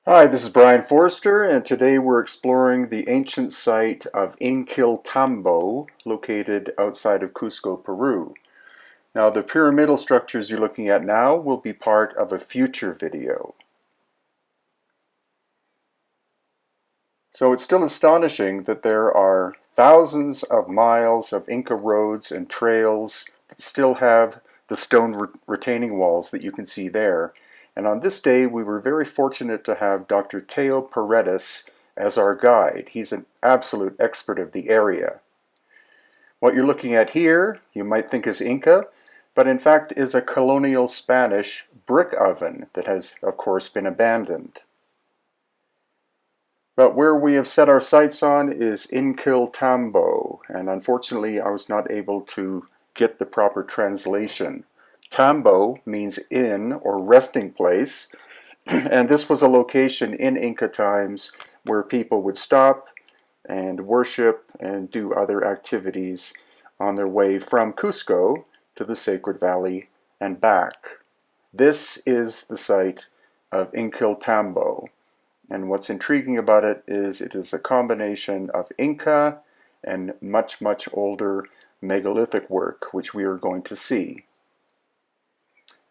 Hi, this is Brian Forrester, and today we're exploring the ancient site of Inkilltambo, located outside of Cusco, Peru. Now, the pyramidal structures you're looking at now will be part of a future video. So it's still astonishing that there are thousands of miles of Inca roads and trails that still have the stone retaining walls that you can see there. And on this day, we were very fortunate to have Dr. Teo Paredes as our guide. He's an absolute expert of the area. What you're looking at here, you might think is Inca, but in fact is a colonial Spanish brick oven that has, of course, been abandoned. But where we have set our sights on is Inkilltambo, and unfortunately I was not able to get the proper translation. Tambo means inn or resting place, and this was a location in Inca times where people would stop and worship and do other activities on their way from Cusco to the Sacred Valley and back. This is the site of Inkilltambo. And what's intriguing about it is a combination of Inca and much, much older megalithic work, which we are going to see.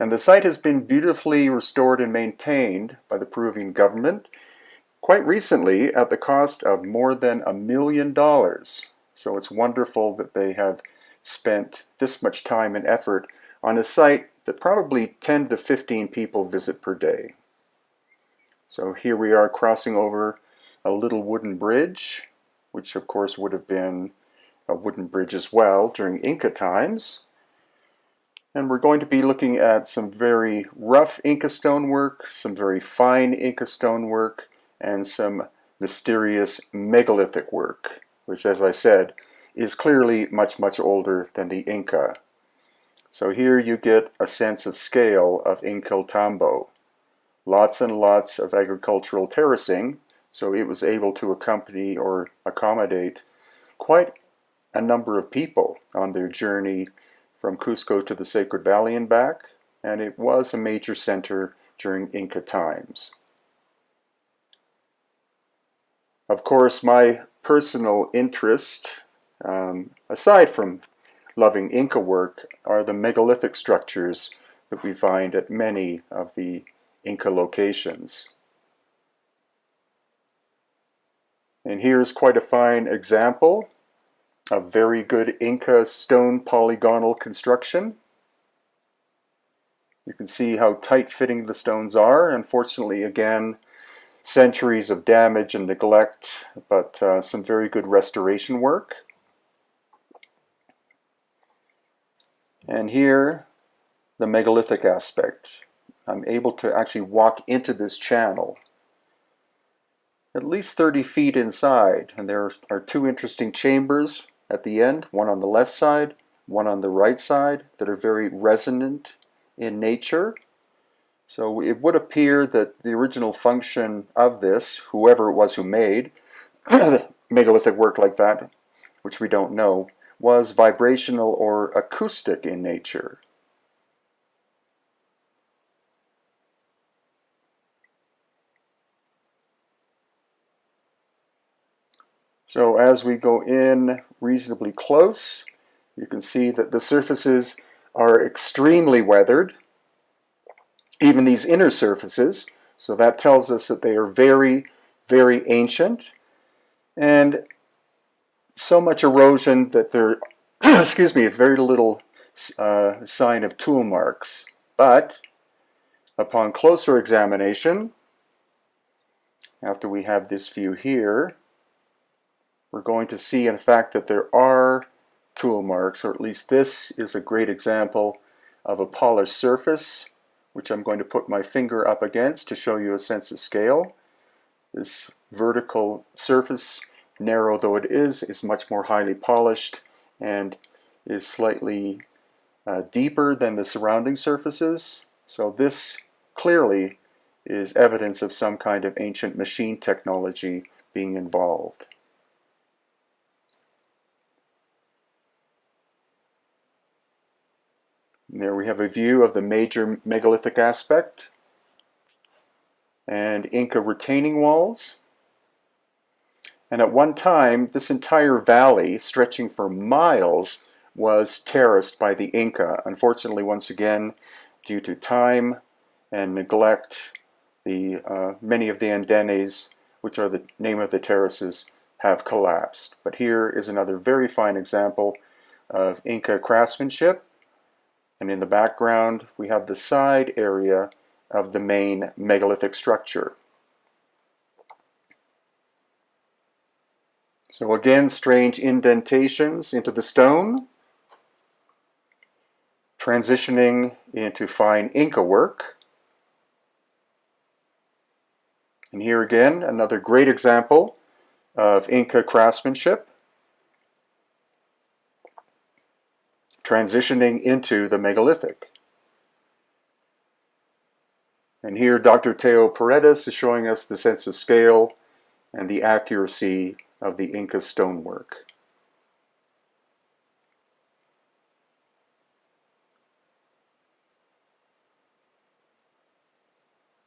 And the site has been beautifully restored and maintained by the Peruvian government quite recently at the cost of more than $1 million. So it's wonderful that they have spent this much time and effort on a site that probably 10 to 15 people visit per day. So here we are crossing over a little wooden bridge, which of course would have been a wooden bridge as well during Inca times. And we're going to be looking at some very rough Inca stonework, some very fine Inca stonework, and some mysterious megalithic work, which, as I said, is clearly much, much older than the Inca. So here you get a sense of scale of Inkilltambo. Lots and lots of agricultural terracing, so it was able to accompany or accommodate quite a number of people on their journey from Cusco to the Sacred Valley and back, and it was a major center during Inca times. Of course, my personal interest, aside from loving Inca work, are the megalithic structures that we find at many of the Inca locations. And here's quite a fine example of very good Inca stone polygonal construction. You can see how tight-fitting the stones are. Unfortunately, again, centuries of damage and neglect, but some very good restoration work. And here, the megalithic aspect. I'm able to actually walk into this channel at least 30 feet inside, and there are two interesting chambers at the end, one on the left side, one on the right side, that are very resonant in nature. So it would appear that the original function of this, whoever it was who made megalithic work like that, which we don't know, was vibrational or acoustic in nature. So as we go in reasonably close, you can see that the surfaces are extremely weathered, even these inner surfaces. So that tells us that they are very, very ancient, and so much erosion that there, excuse me, very little sign of tool marks. But upon closer examination, after we have this view here, we're going to see, in fact, that there are tool marks, or at least this is a great example of a polished surface, which I'm going to put my finger up against to show you a sense of scale. This vertical surface, narrow though it is much more highly polished and is slightly deeper than the surrounding surfaces. So this clearly is evidence of some kind of ancient machine technology being involved. And there we have a view of the major megalithic aspect. and Inca retaining walls. And at one time, this entire valley, stretching for miles, was terraced by the Inca. Unfortunately, once again, due to time and neglect, many of the andenes, which are the name of the terraces, have collapsed. But here is another very fine example of Inca craftsmanship. And in the background, we have the side area of the main megalithic structure. So again, strange indentations into the stone, transitioning into fine Inca work. And here again, another great example of Inca craftsmanship, transitioning into the megalithic. And here Dr. Teo Paredes is showing us the sense of scale and the accuracy of the Inca stonework.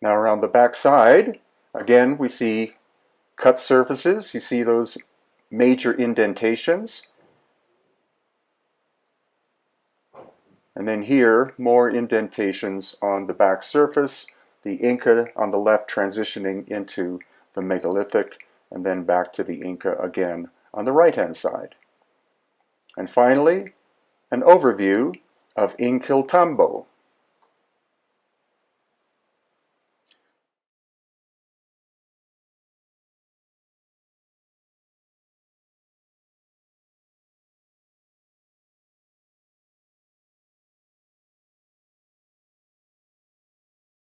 Now around the back side, again we see cut surfaces. You see those major indentations. And then here, more indentations on the back surface, the Inca on the left transitioning into the megalithic, and then back to the Inca again on the right-hand side. And finally, an overview of Inkilltambo.